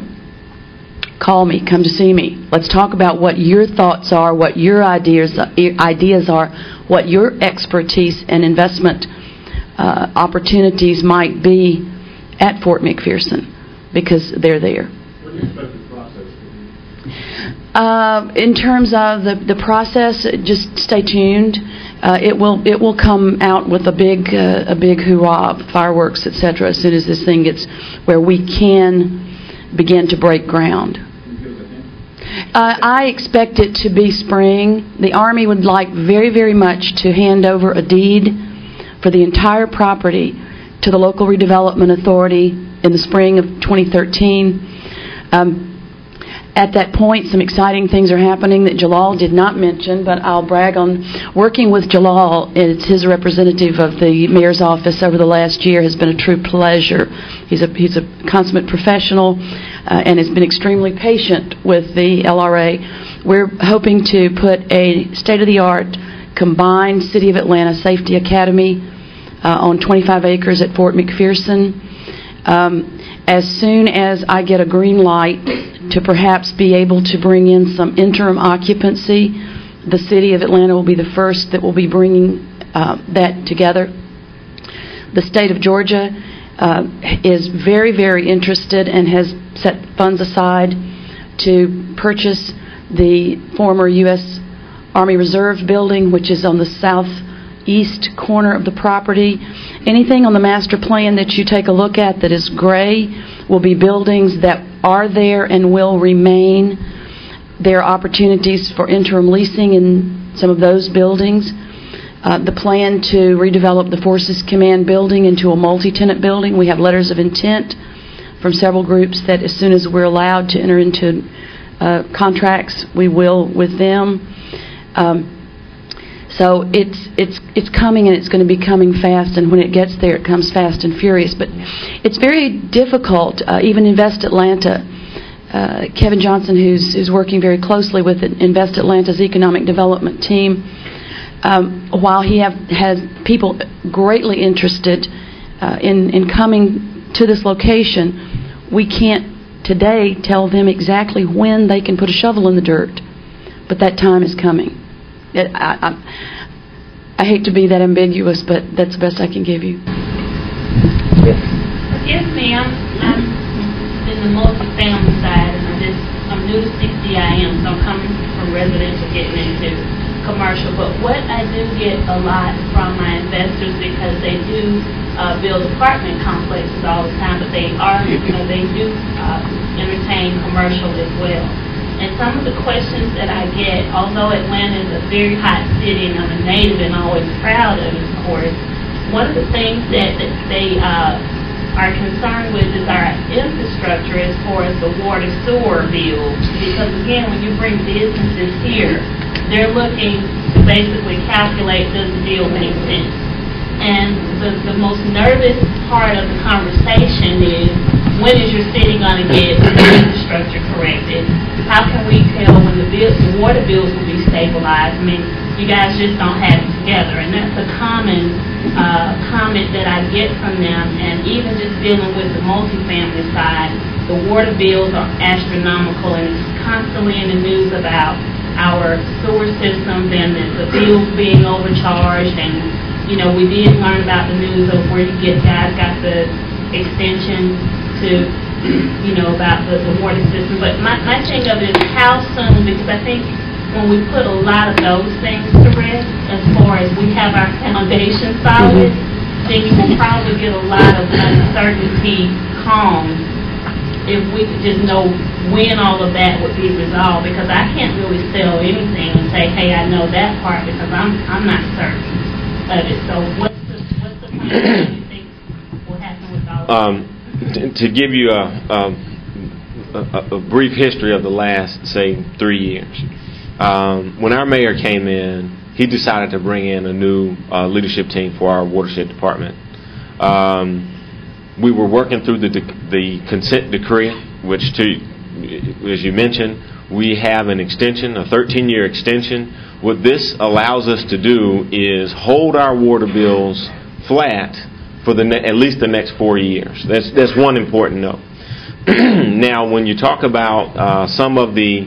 D: Call me, come to see me. Let's talk about what your thoughts are, what your ideas are, what your expertise and investment opportunities might be at Fort McPherson, because they're there.
F: What do you expect the process to be?
D: In terms of the process, just stay tuned. It will come out with a big hoorah, fireworks, etc. as soon as this thing gets where we can begin to break ground. I expect it to be spring. The Army would like very, very much to hand over a deed for the entire property to the Local Redevelopment Authority in the spring of 2013. At that point, some exciting things are happening that Jalal did not mention, but I'll brag on working with Jalal. It's his representative of the mayor's office over the last year has been a true pleasure. He's a consummate professional and has been extremely patient with the LRA. We're hoping to put a state-of-the-art combined City of Atlanta Safety Academy on 25 acres at Fort McPherson. As soon as I get a green light to perhaps be able to bring in some interim occupancy, the City of Atlanta will be the first that will be bringing that together. The state of Georgia is very, very interested and has set funds aside to purchase the former U.S. Army Reserve building, which is on the southeast corner of the property. Anything on the master plan that you take a look at that is gray will be buildings that are there and will remain. There are opportunities for interim leasing in some of those buildings. The plan to redevelop the Forces Command building into a multi-tenant building. We have letters of intent from several groups that as soon as we're allowed to enter into contracts, we will with them. So it's coming, and it's going to be coming fast, and when it gets there, it comes fast and furious. But it's very difficult, even Invest Atlanta. Kevin Johnson, who's working very closely with Invest Atlanta's economic development team, while he has people greatly interested in coming to this location, we can't today tell them exactly when they can put a shovel in the dirt, but that time is coming. I hate to be that ambiguous, but that's the best I can give you.
G: Forgive me, I'm in the multifamily side, and I'm new to CCIM, so I'm coming from residential getting into commercial. But what I do get a lot from my investors, because they do build apartment complexes all the time, but they do entertain commercial as well. And some of the questions that I get, although Atlanta is a very hot city and I'm a native and always proud of it, of course, one of the things that they are concerned with is our infrastructure as far as the water sewer bills. Because again, when you bring businesses here, they're looking to basically calculate, does the deal make sense? And the most nervous part of the conversation is, when is your city going to get the infrastructure corrected? How can we tell when the water bills will be stabilized? I mean, you guys just don't have it together. And that's a common comment that I get from them. And even just dealing with the multifamily side, the water bills are astronomical, and it's constantly in the news about our sewer systems and the bills being overcharged. And, you know, we did learn about the news of where you guys got the extension to, you know, about the water system. But my thing of it is how soon, because I think when we put a lot of those things to rest, as far as we have our foundation solid, then you will probably get a lot of uncertainty calm if we could just know when all of that would be resolved. Because I can't really sell anything and say, hey, I know that part, because I'm not certain of it. So what's the plan you think will happen with all of that?
E: To give you a brief history of the last, say, 3 years, when our mayor came in, he decided to bring in a new leadership team for our watershed department. We were working through the consent decree, which, as you mentioned, we have an extension, a 13-year extension. What this allows us to do is hold our water bills flat for at least the next 4 years. That's one important note. Now, when you talk about some of the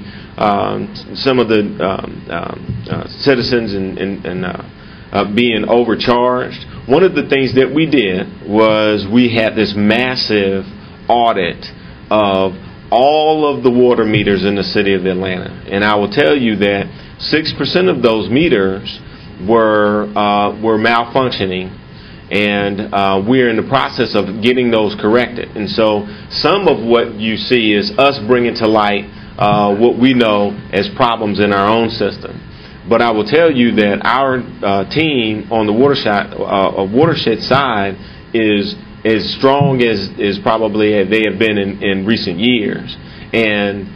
E: citizens and being overcharged, one of the things that we did was we had this massive audit of all of the water meters in the city of Atlanta, and I will tell you that 6% of those meters were malfunctioning. And we're in the process of getting those corrected. And so some of what you see is us bringing to light what we know as problems in our own system. But I will tell you that our team on the watershed side is as strong as probably they have been in recent years. And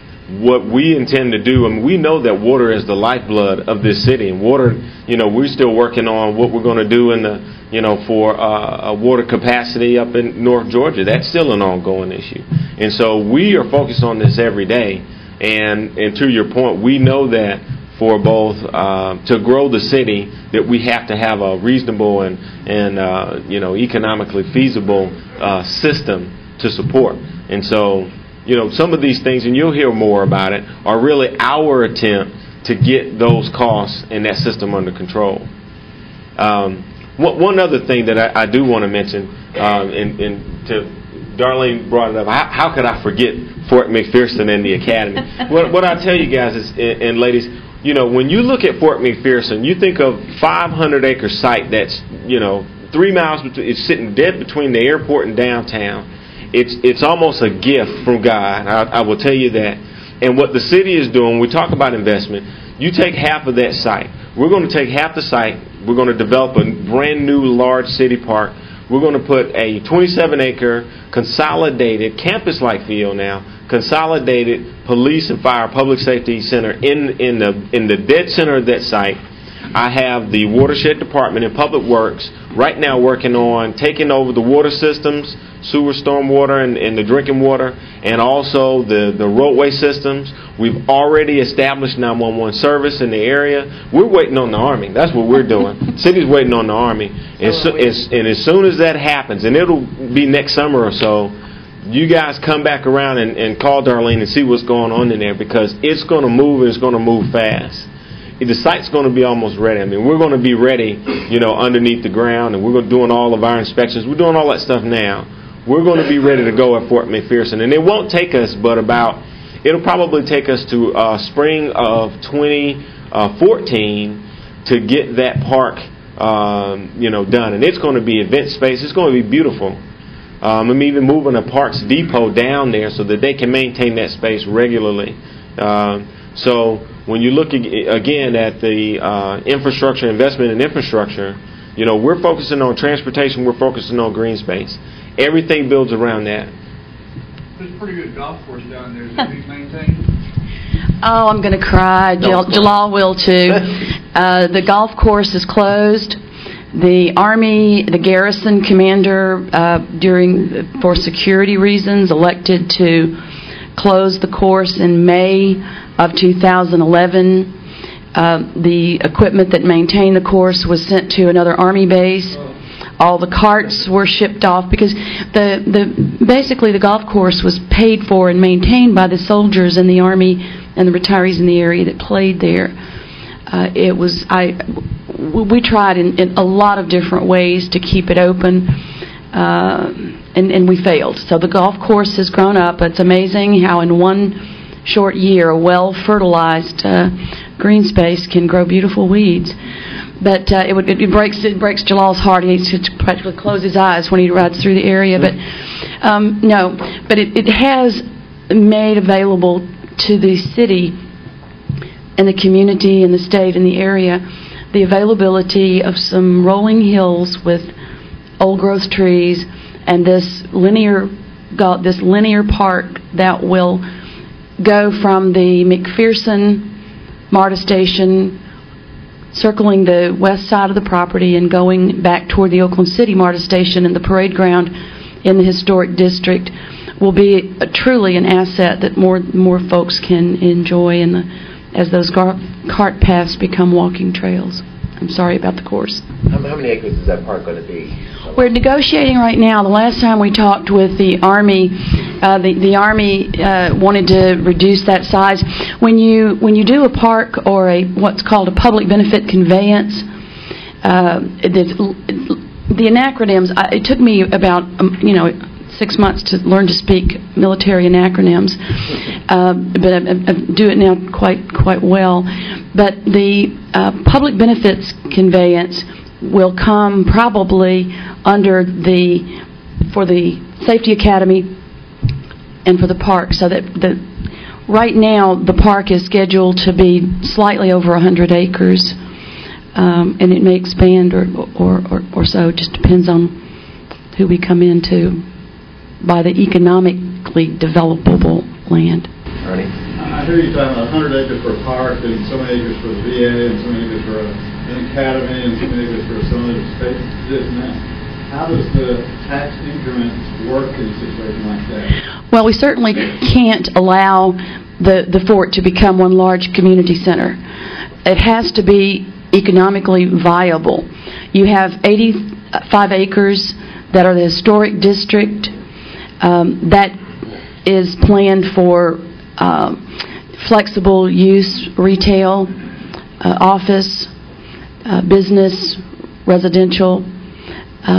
E: what we intend to do, I mean, we know that water is the lifeblood of this city. And water, you know, we're still working on what we're going to do in the, you know, for a water capacity up in North Georgia. That's still an ongoing issue. And so we are focused on this every day. And to your point, we know that for both to grow the city, that we have to have a reasonable and you know, economically feasible system to support. And so, you know, some of these things, and you'll hear more about it, are really our attempt to get those costs and that system under control. One other thing that I do want to mention, and to Darlene brought it up, how could I forget Fort McPherson and the Academy? What I tell you guys is, and ladies, you know, when you look at Fort McPherson, you think of 500-acre site that's, you know, 3 miles between, it's sitting dead between the airport and downtown. it's almost a gift from God. I will tell you that. And what the city is doing, we talk about investment, you take half of that site. We're going to take half the site. We're going to develop a brand new large city park. We're going to put a 27-acre consolidated campus-like feel now, consolidated police and fire public safety center in the dead center of that site. I have the watershed department and public works right now working on taking over the water systems, sewer, stormwater, and the drinking water, and also the roadway systems. We've already established 911 service in the area. We're waiting on the Army. That's what we're doing. City's waiting on the Army. And as soon as that happens, and it'll be next summer or so, you guys come back around and call Darlene and see what's going on in there, because it's going to move, and it's going to move fast. The site's going to be almost ready. I mean, we're going to be ready, underneath the ground, and we're doing all of our inspections. We're doing all that stuff now. We're going to be ready to go at Fort McPherson, and it won't take us it'll probably take us to spring of 2014 to get that park, done. And it's going to be event space. It's going to be beautiful. I'm even moving a Parks Depot down there so that they can maintain that space regularly. So when you look again at the infrastructure, investment in infrastructure, we're focusing on transportation, we're focusing on green space. Everything builds around that.
F: There's a pretty good golf course down there. Is it being maintained?
D: Oh, I'm going to cry. Jalal will too. The golf course is closed. The Army, the garrison commander, for security reasons, elected to close the course in May of 2011. The equipment that maintained the course was sent to another Army base. All the carts were shipped off because basically the golf course was paid for and maintained by the soldiers in the Army and the retirees in the area that played there. We tried in a lot of different ways to keep it open, and we failed. So the golf course has grown up. It's amazing how in one short year a well-fertilized green space can grow beautiful weeds. But it breaks Jalal's heart. He needs to practically close his eyes when he rides through the area. But but it has made available to the city and the community and the state and the area the availability of some rolling hills with old growth trees and this linear park that will go from the McPherson MARTA station, circling the west side of the property and going back toward the Oakland City MARTA station and the parade ground in the historic district will be truly an asset that more folks can enjoy as those cart paths become walking trails. I'm sorry about the course.
B: How many acres is that park going to be?
D: We're negotiating right now. The last time we talked with the Army, the Army wanted to reduce that size. When you do a park or what's called a public benefit conveyance, the acronyms. It took me about 6 months to learn to speak military acronyms, but I do it now quite well. But the public benefits conveyance will come probably for the Safety Academy and for the park, so that right now the park is scheduled to be slightly over 100 acres, and it may expand or so. It just depends on who we come into by the economically developable land.
B: Ernie?
H: I hear you talking about 100 acres for a park and so many acres for the VA and so many acres for an academy and so many acres for some other state this and that. How does the tax increment work in a situation like that?
D: Well, we certainly can't allow the fort to become one large community center. It has to be economically viable. You have 85 acres that are the historic district. That is planned for flexible use, retail, office, business, residential.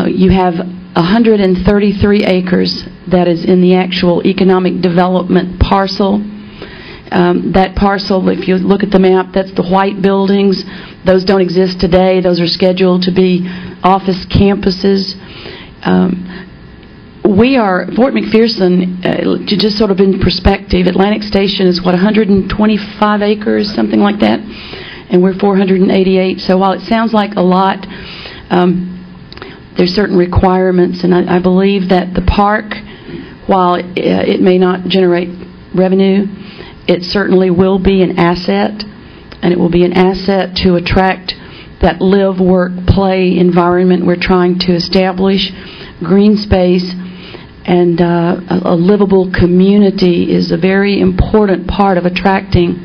D: You have 133 acres that is in the actual economic development parcel. That parcel, if you look at the map, that's the white buildings. Those don't exist today. Those are scheduled to be office campuses. We are, Fort McPherson, to just sort of in perspective, Atlantic Station is, 125 acres, something like that, and we're 488. So while it sounds like a lot, there's certain requirements, and I believe that the park, while it may not generate revenue, it certainly will be an asset, and it will be an asset to attract that live, work, play environment we're trying to establish. Green space and a livable community is a very important part of attracting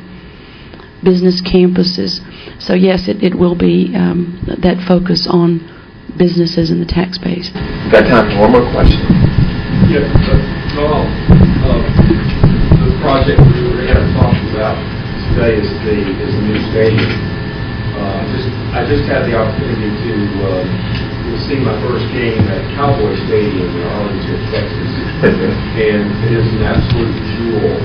D: business campuses. So yes, it will be that focus on businesses in the tax base.
B: Got time for one more question.
F: Yeah, the project we were going to talk about today is the new stadium. I just had the opportunity to see my first game at Cowboy Stadium in Arlington, Texas, and it is an absolute jewel.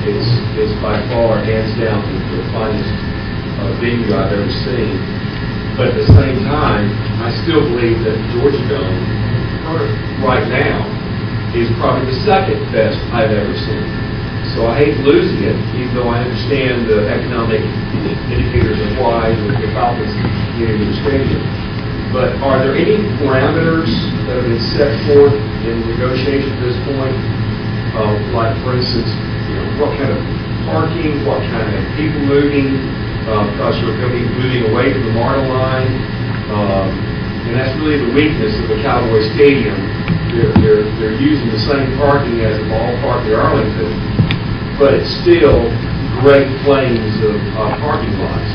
F: It's by far, hands down, the finest venue I've ever seen. But at the same time, I still believe that Georgia Dome, right now, is probably the second best I've ever seen. So I hate losing it, even though I understand the economic indicators of why the Falcons get into the stadium. But are there any parameters that have been set forth in negotiation at this point? Like, for instance, what kind of parking, what kind of people moving, because we're going to be moving away from the MARTA line. And that's really the weakness of the Cowboy Stadium. They're using the same parking as the ballpark at Arlington, but it's still great plains of parking lots.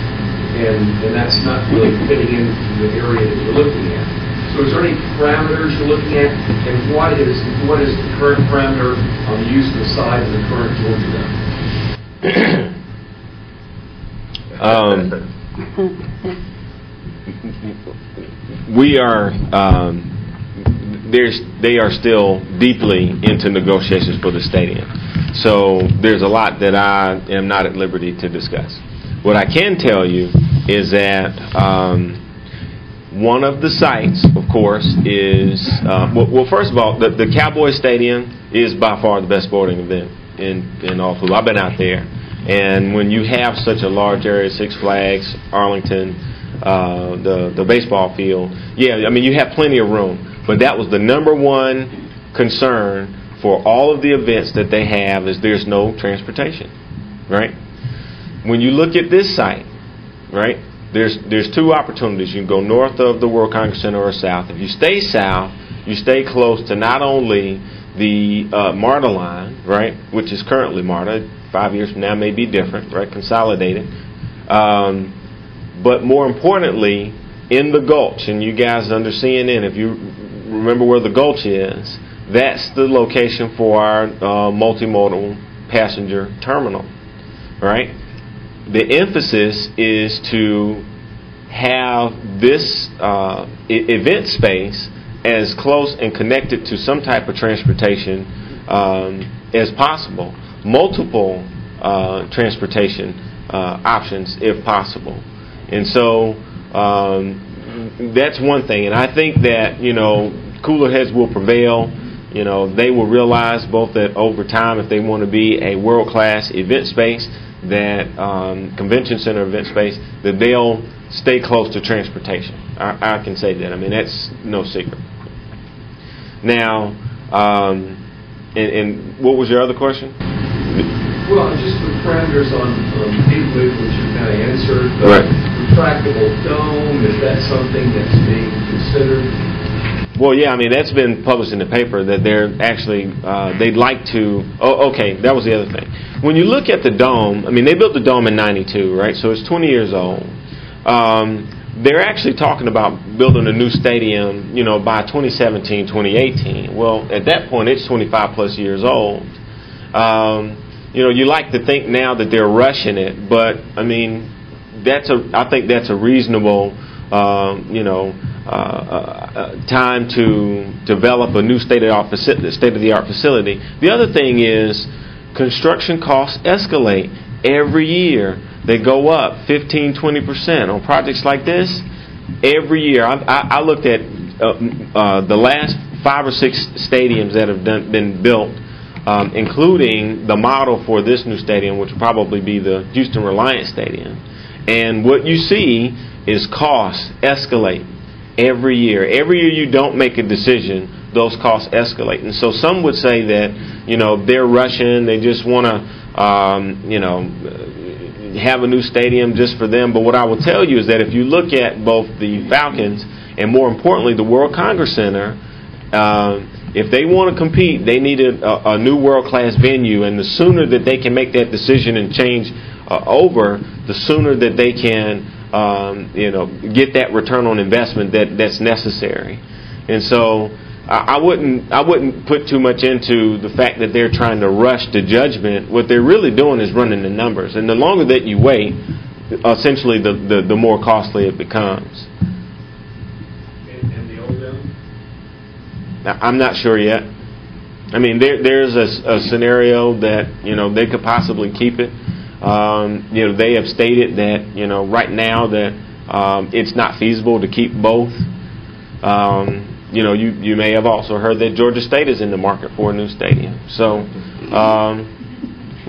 F: And that's not really fitting into the area that you're looking at. So is there any parameters you're looking at, and what is the current parameter on the use of the size of the current Georgia Dome?
E: We are, they are still deeply into negotiations for the stadium. So there's a lot that I am not at liberty to discuss. What I can tell you is that one of the sites, of course, is, well, first of all, the Cowboy Stadium is by far the best sporting event in all football. I've been out there. And when you have such a large area, Six Flags, Arlington, the baseball field, yeah, I mean, you have plenty of room. But that was the number one concern for all of the events that they have, is there's no transportation, right? When you look at this site, right, there's two opportunities. You can go north of the World Congress Center or south. If you stay south, you stay close to not only the MARTA line, right, which is currently MARTA, 5 years from now may be different, right, consolidated. But more importantly, in the Gulch, and you guys under CNN, if you remember where the Gulch is, that's the location for our multimodal passenger terminal, right? The emphasis is to have this event space as close and connected to some type of transportation as possible. Multiple transportation options if possible. And so that's one thing. And I think that, cooler heads will prevail. They will realize both that over time, if they want to be a world-class event space, that convention center event space, that they'll stay close to transportation. I can say that. I mean, that's no secret. Now, and what was your other question?
F: Well, just the parameters on people movement, which you kind of answered. The
E: right.
F: Retractable dome, is that something that's being considered?
E: Well, yeah, I mean, that's been published in the paper that they're actually, they'd like to, okay, that was the other thing. When you look at the dome, I mean, they built the dome in '92, right? So it's 20 years old. They're actually talking about building a new stadium, by 2017, 2018. Well, at that point, it's 25 plus years old. You like to think now that they're rushing it, but, I mean, I think that's a reasonable, time to develop a new state-of-the-art facility. The other thing is construction costs escalate every year. They go up 15-20% on projects like this every year. I looked at the last 5 or 6 stadiums that have been built, including the model for this new stadium, which will probably be the Houston Reliance Stadium. And what you see is costs escalate every year. Every year you don't make a decision, those costs escalate. And so some would say that, they're rushing, they just want to, have a new stadium just for them. But what I will tell you is that if you look at both the Falcons and, more importantly, the World Congress Center, if they want to compete, they need a new world-class venue. And the sooner that they can make that decision and change over, the sooner that they can get that return on investment that's necessary. And so I wouldn't put too much into the fact that they're trying to rush to judgment. What they're really doing is running the numbers. And the longer that you wait, essentially the more costly it becomes.
F: And the old building?
E: I'm not sure yet. I mean, there's a scenario that, they could possibly keep it. They have stated that, right now that it's not feasible to keep both. You may have also heard that Georgia State is in the market for a new stadium. So,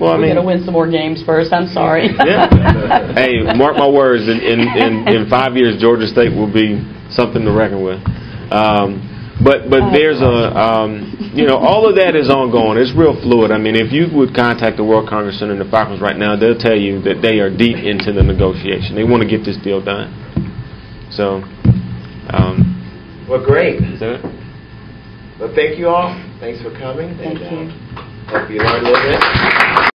D: we're going to win some more games first. I'm sorry.
E: Yeah. Hey, mark my words. In 5 years, Georgia State will be something to reckon with. But there's all of that is ongoing. It's real fluid. I mean, if you would contact the World Congress Center and the Falcons right now, they'll tell you that they are deep into the negotiation. They want to get this deal done. So,
B: well, great.
E: Is that it?
B: Well, thank you all. Thanks for coming.
D: Thank you.
B: Hope you learned a little bit.